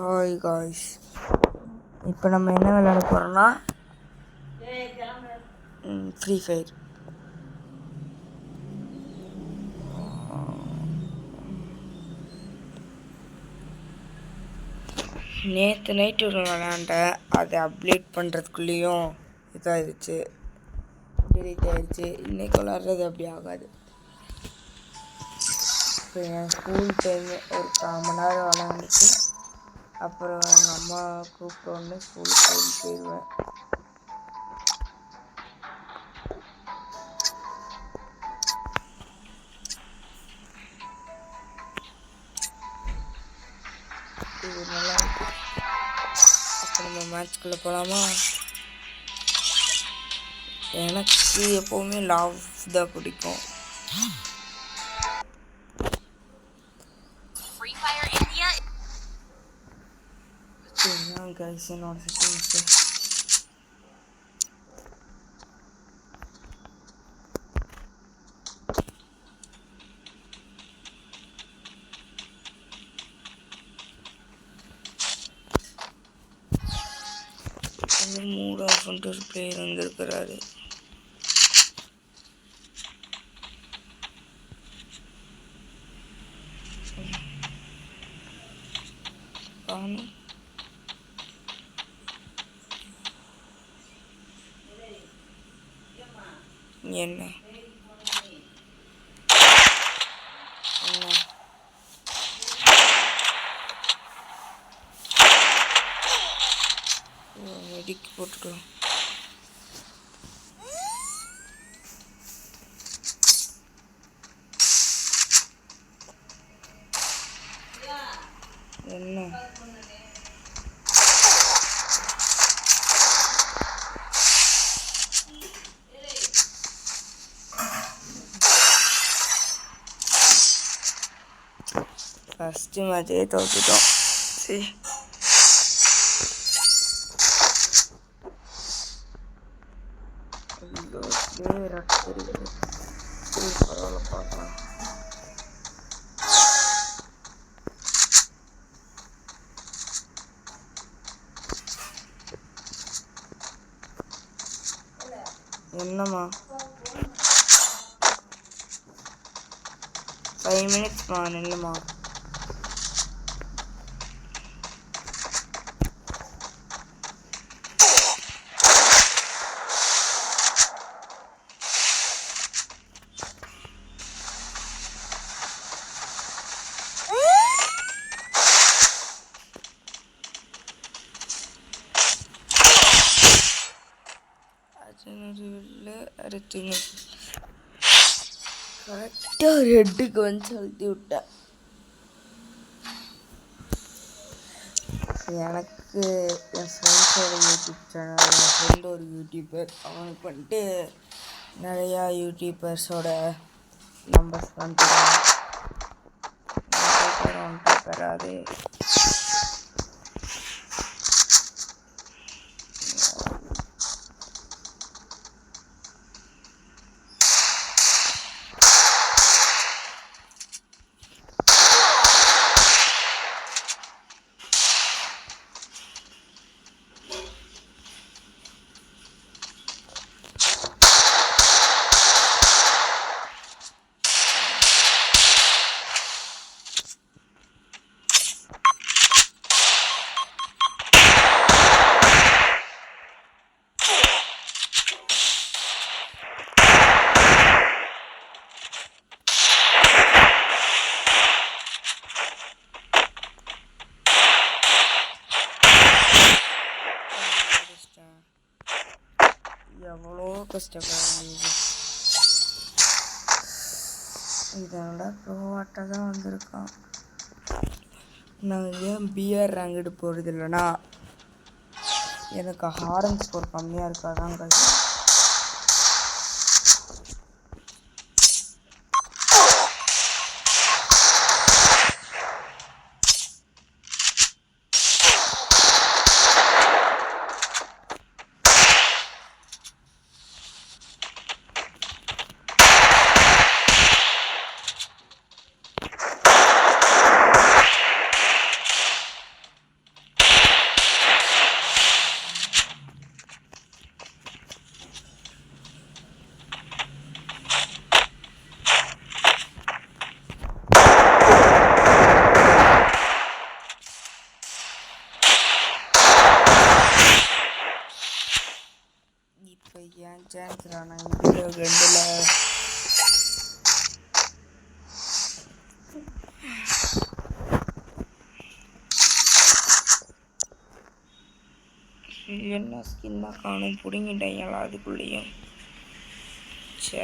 Hi guys, இப்போ நம்ம என்ன விளையாட போகிறோம்னா ஃப்ரீ ஃபயர். நேற்று நைட்டு ஒரு விளையாண்டேன், அதை அப்டேட் பண்ணுறதுக்குள்ளேயும் இதாகிடுச்சு, டெலீட் ஆகிடுச்சு. இன்றைக்கி விளாட்றது அப்படி ஆகாது. இப்போ என் ஸ்கூல் டைமு ஒரு 1/4 மணி நேரம் விளையாண்டுச்சு. அப்புறம் எங்கள் அம்மா கூப்பிட்டோன்னு ஸ்கூலுக்கு போயிடுவேன். இது நல்லா இருக்கு. அப்போ நம்ம மேட்ச்குள்ளே போகலாமா? எனக்கு எப்போவுமே லவ் தான் பிடிக்கும். கைஸ், என்னோட செட்டிங்ஸ் மூட் ஆஃப் பண்ணிட்டு ஒரு பிளேயர் வந்திருக்கிறாரு. என்ன மெடிக்கு போட்டுக்கலாம். என்ன ஃபஸ்ட்டு மேட்சே தோற்றுட்டோம். சரி, பரவாயில்ல, பார்க்கலாம். என்னம்மா 5 மினிட்ஸ்மா, நில்லுமா. கரெக்டாக ஒரு ஹெட்டுக்கு வந்து செலுத்தி விட்டேன். எனக்கு என் ஃப்ரெண்ட்ஸோட யூடியூப் சேனல், என் ஃப்ரெண்டு ஒரு யூடியூபர், அவனுக்கு வந்துட்டு நிறையா யூடியூபர்ஸோட நம்பர்ஸ் தான் தருவாங்க. தராது. எவ்வளோ கஷ்டப்படுறது. இதோட ப்ரோவாட்டாக தான் வந்திருக்கான். நான் ஏன் பிஆர் ரேங்கடு போகிறது இல்லைன்னா எனக்கு ஹாரன் ஸ்கோர் கம்மியாக இருக்காதாங்க. என்ன ஸ்கின் தான் காணும், பிடிங்கிட்டாங்களா அதுக்குள்ளேயும். சே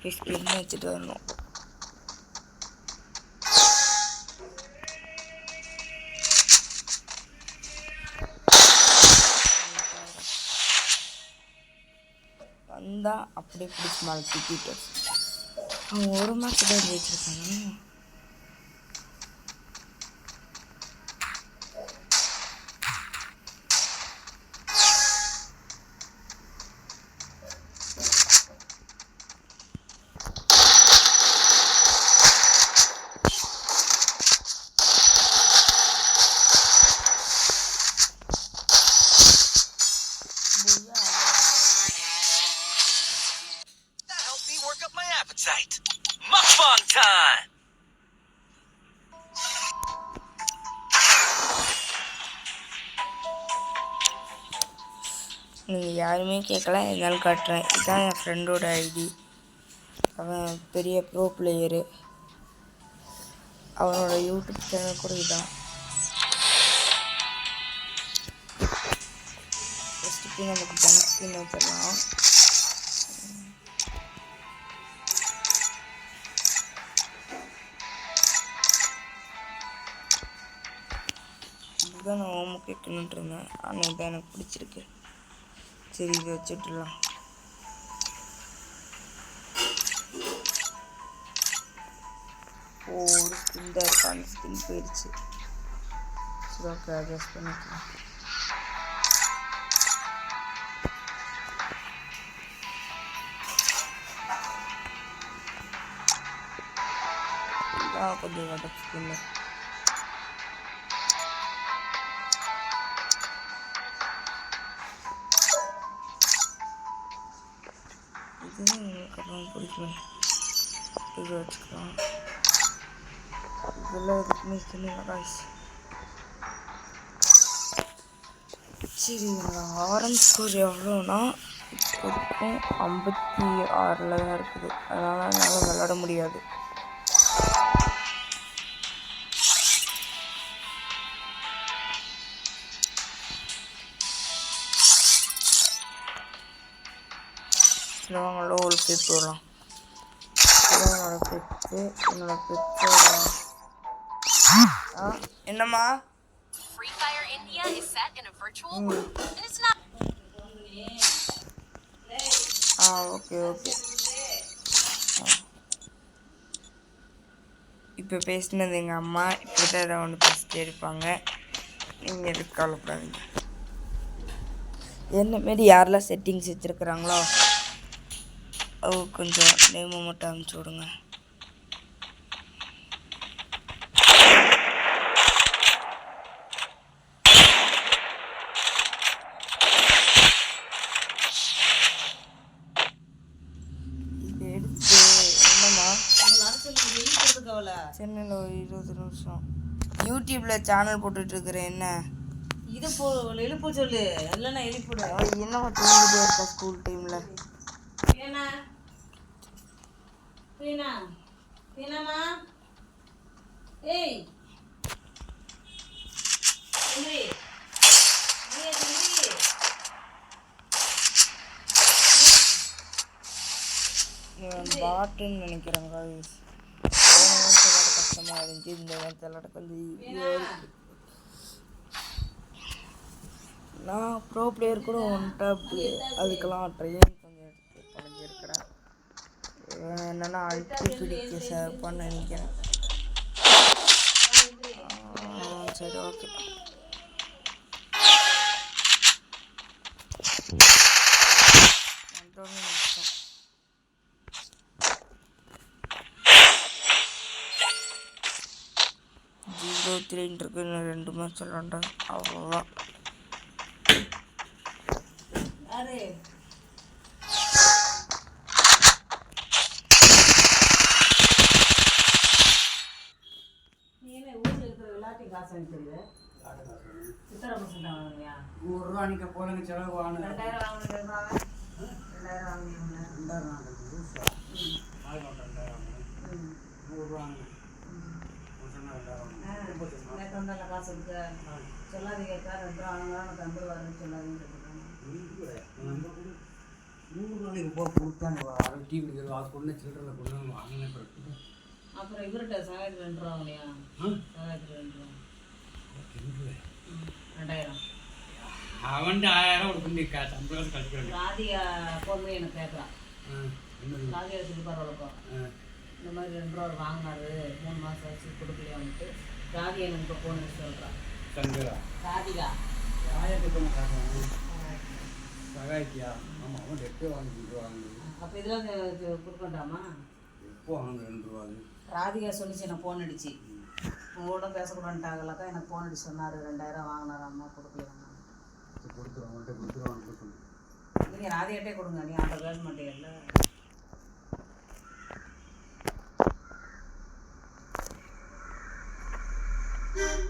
போய் ஸ்கின் வச்சுட்டு வரணும். வந்தா அப்படியே பிடிச்சி மேலே தூக்கிட்டு அவன் ஒரு மேட்ச் தான் ஜெயிச்சிருக்காங்க. Mukbang time. நீங்கள் யாருமே கேட்கல, இருந்தாலும் காட்டுறேன். இதுதான் என் ஃப்ரெண்டோட ஐடி. அவன் பெரிய ப்ரோ பிளேயரு. அவனோட யூடியூப் சேனல் கூட இதுதான். ஃபஸ்ட்டு நமக்கு கன் ஸ்கின் வச்சிடலாம். இதுதான் நான் ஹோம் கேட்கணுன்ட்டு இருந்தேன், ஆனால் இதான் எனக்கு பிடிச்சிருக்கு. சரி இதை வச்சுட்டுலாம். ஒரு ஸ்கின் தான் இருக்கு, அந்த ஸ்கின் போயிடுச்சு. சரி ஓகே, அட்ஜஸ்ட் பண்ணிக்கலாம். இதான் கொஞ்சம் வட ஸ்கின்னு. இதுதான் எங்களுக்கு அப்புறம் பிடிக்கும். இது வச்சுக்கலாம். இதெல்லாம் எதுக்குமே சின்ன காசு. சரி ஆரஞ்சு ஸ்கோர் எவ்வளோனா இப்போதைக்கும் 56 தான் இருக்குது. அதனால் என்னால் விளாட முடியாது. சிலவங்களோ ஒரு பெட் வரலாம். என்னோட பெட்டு என்னோட பெட்டோட என்னம்மா Free Fire India is set in a virtual world and it's not. Okay okay. இப்போ பேசினது எங்கள் அம்மா. இப்போ தான் ஏதாவது ஒன்று பேசிட்டே இருப்பாங்க. நீங்கள் எதுக்கு கவலைப்படாதீங்க. என்னமாரி யாரெல்லாம் செட்டிங்ஸ் வச்சுருக்குறாங்களோ அவங்க கொஞ்சம் நேமை மட்டும் அனுப்பிச்சி விடுங்க. இது எடுத்து என்னம்மா சென்னையில் ஒரு 20 நிமிஷம் யூடியூப்பில் சேனல் போட்டுட்ருக்குறேன். என்ன இது எழுப்பு சொல்லு, இல்லைன்னா எழுப்பிடு. என்னம்மா தூங்கிட்டே இருக்கா ஸ்கூல் டைமில்? ஏனா பீனா பீனாமா, ஏய் தம்பி தம்பி, பாட்டுன்னு நினைக்கிறேங்க. கஷ்டமாக இருந்துச்சு, இந்த விளையாட கொஞ்சம் ஈஸியாக இருக்குது. நான் ப்ரோ பிளேயர் கூட ஒன் டாப் அதுக்கெல்லாம் ட்ரைனிங் கொஞ்சம் எடுத்து பழகியிருக்கிறேன். என்னென்னா அழுத்தி பிடிக்க சேர்ப்பான்னு நினைக்கிறேன். சரி ஓகே. ஜீரோ 3 இருக்கு. இன்னும் 2 மேட்ச் விளாண்டா அவ்வளோதான். காசு வாங்கிக்கிறீங்க? சித்தரை பசங்க வாங்குறியா? 100 ரூபா அன்றைக்கி போலங்க செலவு வாங்க. 2000 வாங்கினீங்க. 2000 வாங்கினீங்க. 2000 வாங்கினது. 100 ரூபா வாங்கினேன். நேற்று வந்தால காசு இருக்கு. சொல்லாதீங்க அக்கா 2 ரூபா வாங்கினா எனக்கு 50 ரூபா வரும்னு சொல்லாதீங்கன்னு சொல்லிருக்காங்க. 100 நாளைக்கு போக கொடுத்தாங்க டீ குடிக்கிறது அது கொண்டு சில்லறை கொண்டு வாங்கினேன் பிறகு. அப்புறம் இவர்கிட்ட சகாயத்துக்கு 2 ரூபா வாங்கினியா? சகாயத்துக்கு 2 ரூபா 2000. அவன்ட்டு 1000 கொடுத்து சம்பளம் கழிக்கிறாங்க. ராதிகா ஃபோன் பண்ணி எனக்கு கேட்குறான். ராதிகா சொல்லி பரவாயில்லப்பா இந்த மாதிரி 2 ரூபா வாங்கினாரு 3 மாதம் ஆச்சு கொடுக்கலையான்ட்டு ராதிகா எனக்கு இப்போ ஃபோன் அடிச்சு சொல்கிறான். சங்கரா ராதிகா யாருக்கு பண்ண காட்டுறாங்க சகாய்க்கியா? ஆமாம் அவன் எப்போ வாங்கி கொடுக்குறாங்க. அப்போ இதெல்லாம் கொடுக்கண்டாமா? எப்போ வாங்க 2 ரூபா ராதிகா சொல்லிச்சு எனக்கு ஃபோன் அடிச்சு உங்களோட பேசக்கூடாதுட்டாங்களாக்கா எனக்கு ஃபோன் அடிச்சு சொன்னார் 2000 வாங்கினாராம்மா கொடுக்கலையாம்மா. கொடுத்துருவான் அவன்கிட்ட கொடுத்துருவான்னு சொல்லி நீங்கள் ராதிகாட்டே கொடுங்க நீ அவன்கிட்ட பேச மாட்டேங்கல்ல.